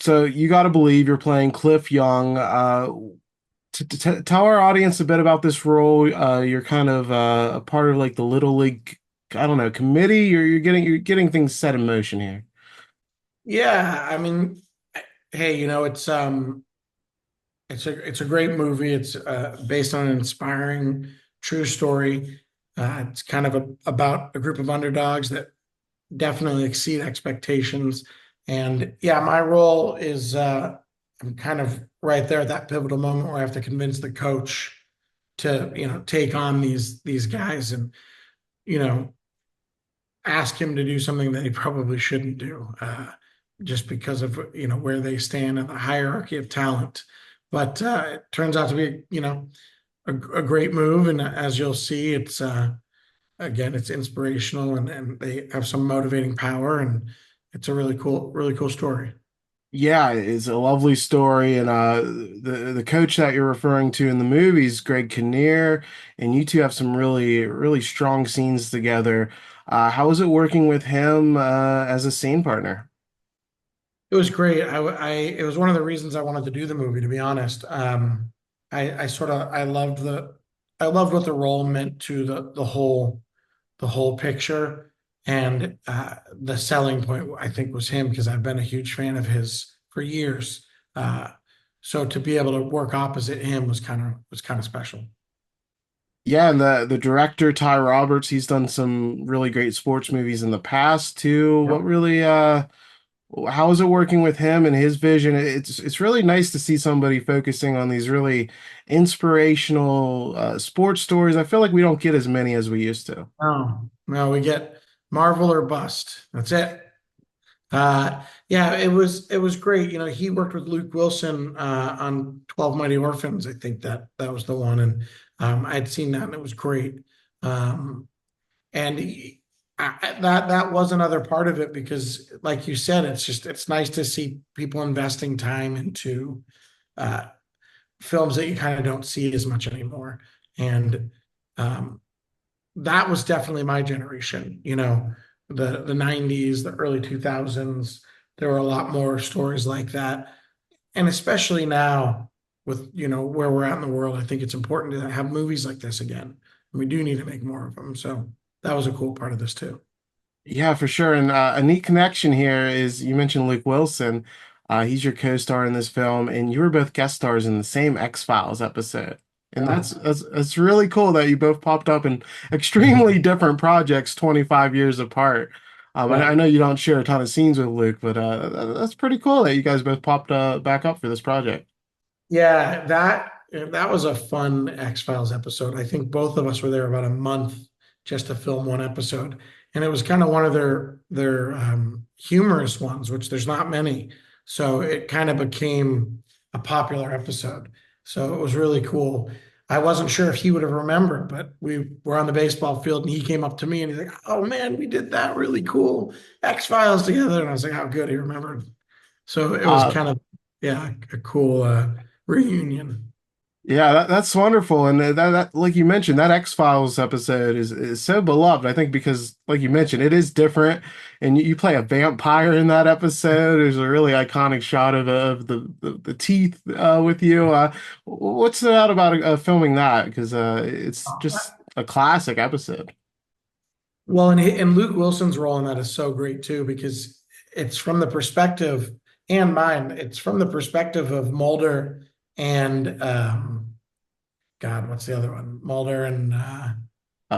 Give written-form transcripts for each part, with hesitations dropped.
So you got to believe you're playing Cliff Young. Tell our audience a bit about this role. You're kind of a part of like the Little League, I don't know, committee. You're getting things set in motion here. Yeah, I mean, hey, it's a great movie. It's based on an inspiring true story. It's kind of about a group of underdogs that definitely exceed expectations. And yeah, my role is I'm kind of right there at that pivotal moment where I have to convince the coach to, take on these guys and, you know, ask him to do something that he probably shouldn't do, just because of where they stand in the hierarchy of talent. But it turns out to be a great move, and as you'll see, it's again it's inspirational, and they have some motivating power, and it's a really cool story. Yeah, it's a lovely story, and the coach that you're referring to in the movie is Greg Kinnear, and you two have some really strong scenes together. How was it working with him as a scene partner? It was great. It was one of the reasons I wanted to do the movie, to be honest. I sort of I loved what the role meant to the whole picture, and the selling point I think was him because I've been a huge fan of his for years. So to be able to work opposite him was kind of special. Yeah, and the director Ty Roberts, he's done some really great sports movies in the past too. What Yep. really how is it working with him and his vision? It's really nice to see somebody focusing on these really inspirational sports stories. I feel like we don't get as many as we used to. No, no, we get Marvel or bust. That's it. Yeah, it was great. He worked with Luke Wilson on 12 Mighty Orphans. I think that was the one, and I'd seen that, and it was great. Um, and that was another part of it because, like you said, it's nice to see people investing time into uh, films that you kind of don't see as much anymore. And um, that was definitely my generation. The 90s, the early 2000s. There were a lot more stories like that, and especially now with where we're at in the world, I think it's important to have movies like this again. We do need to make more of them. So that was a cool part of this too. Yeah, for sure. And a neat connection here is you mentioned Luke Wilson. He's your co-star in this film, and you were both guest stars in the same X-Files episode. And Yeah. that's really cool that you both popped up in extremely different projects 25 years apart. I Yeah. know you don't share a ton of scenes with Luke, but that's pretty cool that you guys both popped back up for this project. Yeah, that was a fun X-Files episode. I think both of us were there about a month just to film one episode. And it was kind of one of their humorous ones, which there's not many. So it kind of became a popular episode. So it was really cool. I wasn't sure if he would have remembered, but we were on the baseball field and he came up to me and he's like, "Oh man, we did that really cool X-Files together." And I was like, "How good he remembered." So it was Uh, kind of, yeah, a cool reunion. Yeah, that's wonderful, and that like you mentioned, that X-Files episode is so beloved. I think because, like you mentioned, it is different, and you play a vampire in that episode. There's a really iconic shot of the teeth with you. What's that about filming that? Because it's just a classic episode. Well, and Luke Wilson's role in that is so great too, because it's from the perspective and mine. It's from the perspective of Mulder and God, what's the other one? Mulder and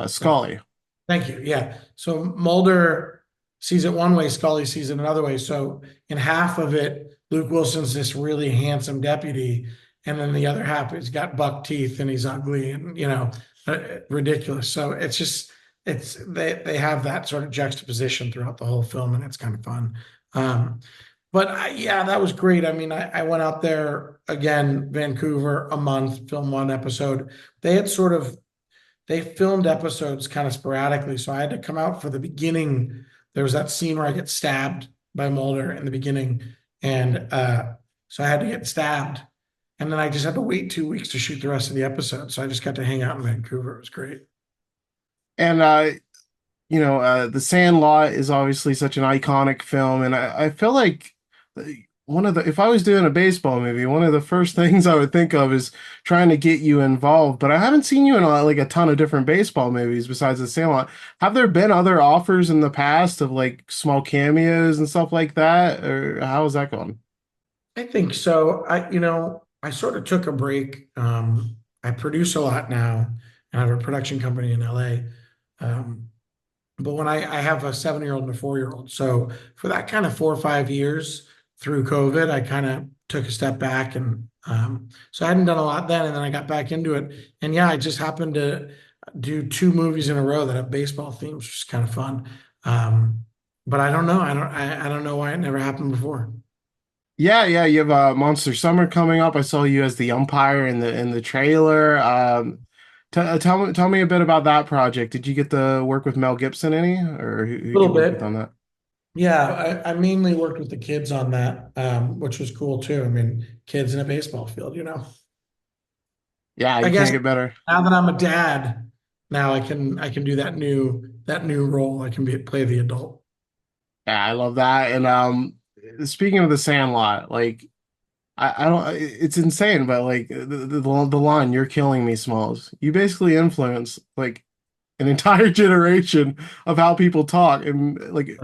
Scully. thank you. Yeah. So Mulder sees it one way, Scully sees it another way. So in half of it, Luke Wilson's this really handsome deputy, and then the other half, he's got buck teeth and he's ugly and ridiculous. So it's just they have that sort of juxtaposition throughout the whole film, and it's kind of fun. But yeah, that was great. I mean, I went out there again, Vancouver, a month, film one episode. They had sort of they filmed episodes kind of sporadically. So I had to come out for the beginning. There was that scene where I get stabbed by Mulder in the beginning. And so I had to get stabbed. And then I just had to wait 2 weeks to shoot the rest of the episode. So I just got to hang out in Vancouver. It was great. And The Sandlot is obviously such an iconic film, and I feel like one of the if I was doing a baseball movie, one of the first things I would think of is trying to get you involved. But I haven't seen you in like a ton of different baseball movies besides The Sandlot. Have there been other offers in the past of like small cameos and stuff like that, or how is that going? I think so. I sort of took a break. I produce a lot now, and I have a production company in LA. Um, but I have a 7-year-old and a 4-year-old, so for that kind of 4 or 5 years through COVID, I kind of took a step back, and so I hadn't done a lot then, and then I got back into it. And yeah, I just happened to do 2 movies in a row that have baseball themes, which is kind of fun. Um, but I don't know. I don't know why it never happened before. Yeah, yeah, you have Monster Summer coming up. I saw you as the umpire in the trailer. T tell me a bit about that project. Did you get to work with Mel Gibson any, or A who'd you little work with bit. on that? Yeah, I mainly worked with the kids on that, which was cool too. I mean, kids in a baseball field, you know. Yeah, I you guess can't get better. now that I'm a dad, now I can do that new role. I can play the adult. Yeah, I love that. And speaking of the Sandlot, like I don't it's insane, but like the line "You're killing me" Smalls. You basically influence like an entire generation of how people talk and like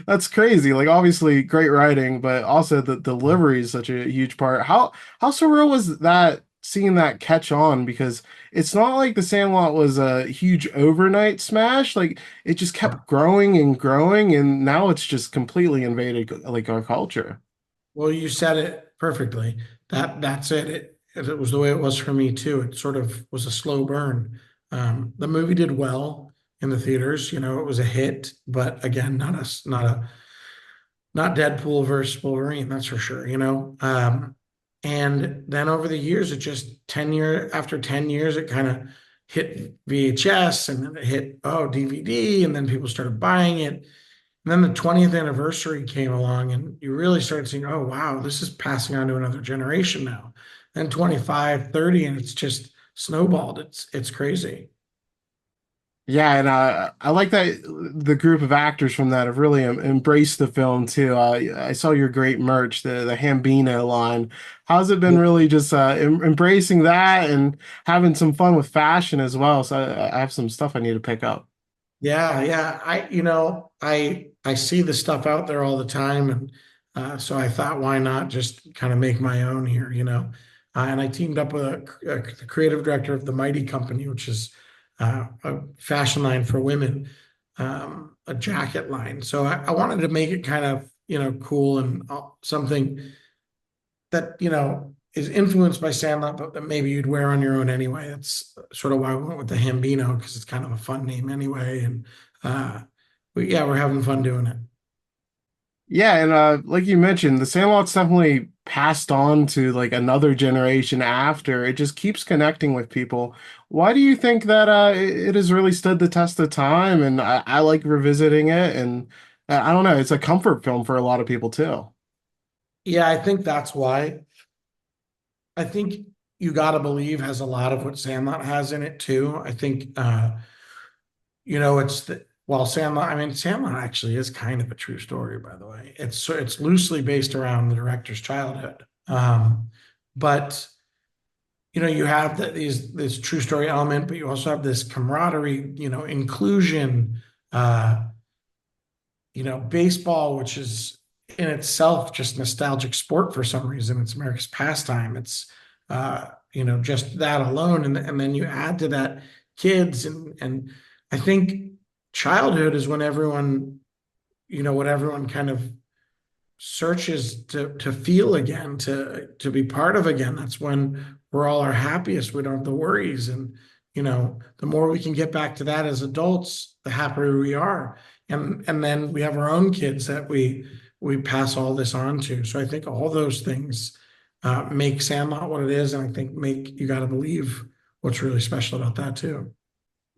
that's crazy. Like obviously great writing, but also the delivery is such a huge part. How surreal was that seeing that catch on? Because it's not like The Sandlot was a huge overnight smash. Like it just kept growing and growing, and now it's just completely invaded like our culture. Well, you said it perfectly. That's it. It was the way it was for me too. It sort of was a slow burn. The movie did well in the theaters. You know, it was a hit, but again, not Deadpool versus Wolverine, that's for sure, you know. And then over the years, it just 10 years, it kind of hit VHS, and then it hit DVD, and then people started buying it. And then the 20th anniversary came along, and you really started seeing, oh wow, this is passing on to another generation now. Then 25, 30, and it's just snowballed. It's crazy. Yeah, and I like that the group of actors from that have really embraced the film too. I saw your great merch, the Hambino line. How's it been really just embracing that and having some fun with fashion as well? So I have some stuff I need to pick up. Yeah, yeah. I see the stuff out there all the time, and so I thought, why not just kind of make my own here, you know? And I teamed up with the creative director of the Mighty Company, which is a fashion line for women, a jacket line. So I wanted to make it kind of, cool, and something that, is influenced by Sandlot, but that maybe you'd wear on your own anyway. That's sort of why we went with the Hambino, because it's kind of a fun name anyway. And yeah, we're having fun doing it. Yeah, and like you mentioned, the Sandlot's definitely passed on to like another generation after. It just keeps connecting with people. Why do you think that it has really stood the test of time? And I like revisiting it, and I don't know, it's a comfort film for a lot of people too. Yeah, I think that's why. I think You Gotta Believe has a lot of what Sandlot has in it too. I think it's well, Sandlot. I mean, Sandlot actually is kind of a true story, by the way. It's loosely based around the director's childhood, but you have this true story element, but you also have this camaraderie, inclusion. Uh, Baseball, which is in itself just nostalgic sport for some reason. It's America's pastime. It's just that alone, and then you add to that kids, and I think childhood is when everyone kind of searches to feel again, to be part of again. That's when we're all our happiest. We don't have the worries, and the more we can get back to that as adults, the happier we are. And then we have our own kids that we pass all this on to. So I think all those things make Sandlot what it is, and I think make You Gotta Believe what's really special about that too.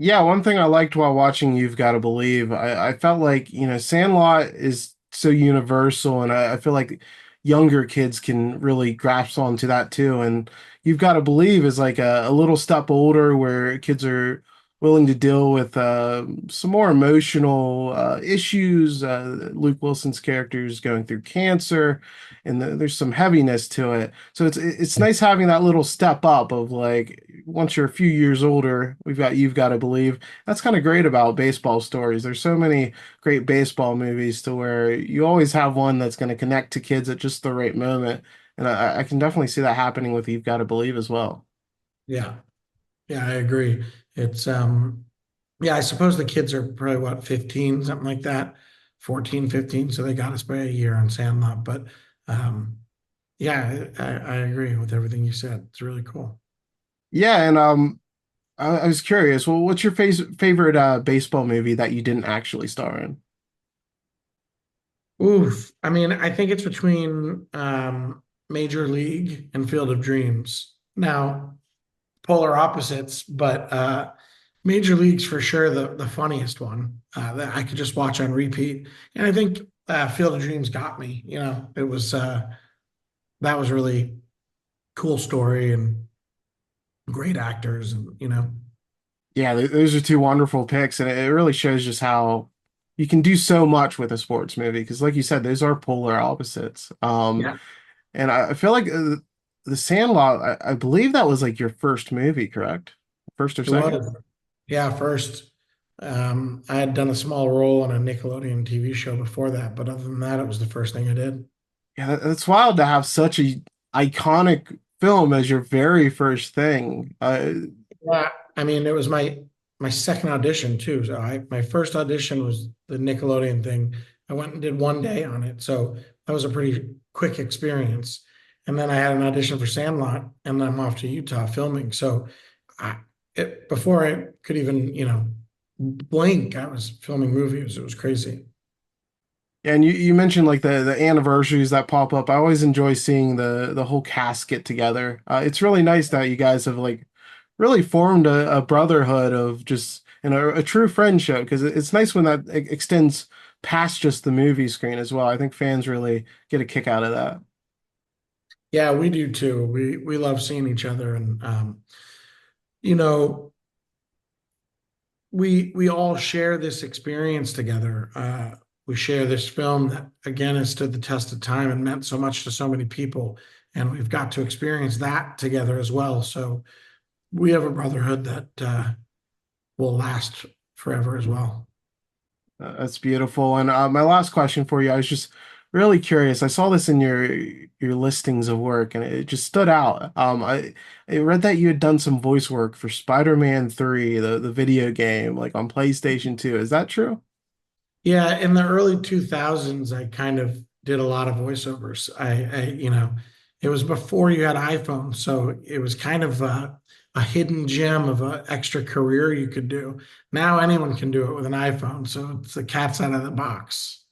Yeah, one thing I liked while watching You've Got to Believe, I felt like, Sandlot is so universal, and I feel like younger kids can really grasp onto that too. And You've Got to Believe is like a little step older where kids are willing to deal with some more emotional issues. Luke Wilson's character is going through cancer, and there's some heaviness to it. So it's nice having that little step up of like once you're a few years older, we've got You've Got to Believe. That's kind of great about baseball stories. There's so many great baseball movies to where you always have one that's going to connect to kids at just the right moment. And I can definitely see that happening with You've Got to Believe as well. Yeah. Yeah, I agree. It's yeah, I suppose the kids are probably what, 15, something like that. 14, 15. So they got us by a year on Sandlot. But um yeah, I agree with everything you said. It's really cool. Yeah, and I was curious. Well, what's your favorite baseball movie that you didn't actually star in? Oof. I mean, I think it's between Major League and Field of Dreams. Now, polar opposites, but Major League's for sure the funniest one that I could just watch on repeat. And I think Field of Dreams got me. It was that was really cool story and great actors, and Yeah, those are two wonderful picks, and it really shows just how you can do so much with a sports movie. Because, like you said, those are polar opposites. yeah, And I feel like The Sandlot. I believe that was like your first movie, correct? First or it second? was. Yeah, first I had done a small role on a Nickelodeon TV show before that, but other than that, it was the first thing I did. Yeah, that's wild to have such a iconic film as your very first thing. Yeah, I mean, it was my second audition too. So my first audition was the Nickelodeon thing. I went and did one day on it, so that was a pretty quick experience. And then I had an audition for Sandlot, and I'm off to Utah filming. So before I could even, blink, I was filming movies. It was crazy. And you mentioned like the anniversaries that pop up. I always enjoy seeing the whole cast get together. It's really nice that you guys have like really formed a brotherhood of just and a true friendship because it's nice when that extends past just the movie screen as well. I think fans really get a kick out of that. Yeah, we do too. We love seeing each other, and you know, we all share this experience together. We share this film that again has stood the test of time and meant so much to so many people, and we've got to experience that together as well. So we have a brotherhood that will last forever as well. That's beautiful. And my last question for you, I was just really curious. I saw this in your listings of work, and it just stood out. I read that you had done some voice work for Spider-Man 3, the video game, like on PlayStation 2. Is that true? Yeah, in the early 2000s, I kind of did a lot of voiceovers. It was before you had iPhone, so it was kind of a hidden gem of an extra career you could do. Now anyone can do it with an iPhone, so it's the cat's out of the box.